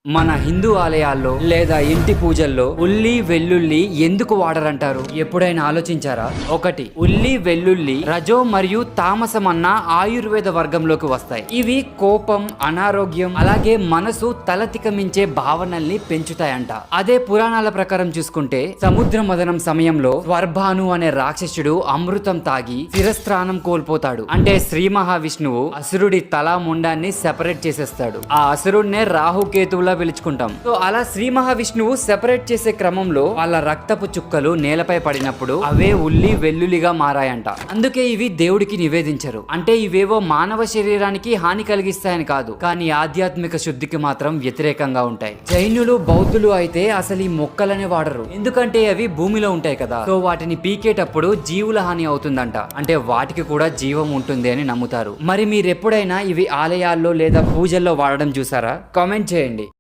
మన హిందూ ఆలయాల్లో లేదా ఇంటి పూజల్లో ఉల్లి వెల్లుల్లి ఎందుకు వాడరంటారు? ఎప్పుడైనా ఆలోచించారా? ఒకటి, ఉల్లి వెల్లుల్లి రజో మరియు తామసం అన్న ఆయుర్వేద వర్గంలోకి వస్తాయి. ఇవి కోపం, అనారోగ్యం, అలాగే మనసు తలతికమించే భావనల్ని పెంచుతాయంట. అదే పురాణాల ప్రకారం చూసుకుంటే సముద్ర మదనం సమయంలో స్వర్భాను అనే రాక్షసుడు అమృతం తాగి శిరస్త్రాణం కోల్పోతాడు. అంటే శ్రీ మహావిష్ణువు అసురుడి తల ముండాన్ని సెపరేట్ చేసేస్తాడు. ఆ అసురుడినే రాహుకేతువుల పిలుచుకుంటాం. సో అలా శ్రీ మహావిష్ణువు సెపరేట్ చేసే క్రమంలో వాళ్ళ రక్తపు చుక్కలు నేలపై పడినప్పుడు అవే ఉల్లి వెల్లుల్లిగా మారాయంట. అందుకే ఇవి దేవుడికి నివేదించరు. అంటే ఇవేవో మానవ శరీరానికి హాని కలిగిస్తాయని కాదు, కానీ ఆధ్యాత్మిక శుద్ధికి మాత్రం వ్యతిరేకంగా ఉంటాయి. జైనులు, బౌద్ధులు అయితే అసలు ఈ మొక్కలనే వాడరు. ఎందుకంటే అవి భూమిలో ఉంటాయి కదా. సో వాటిని పీకేటప్పుడు జీవుల హాని అవుతుందంట. అంటే వాటికి కూడా జీవం ఉంటుంది అని నమ్ముతారు. మరి మీరు ఎప్పుడైనా ఇవి ఆలయాల్లో లేదా పూజల్లో వాడడం చూసారా? కామెంట్ చేయండి.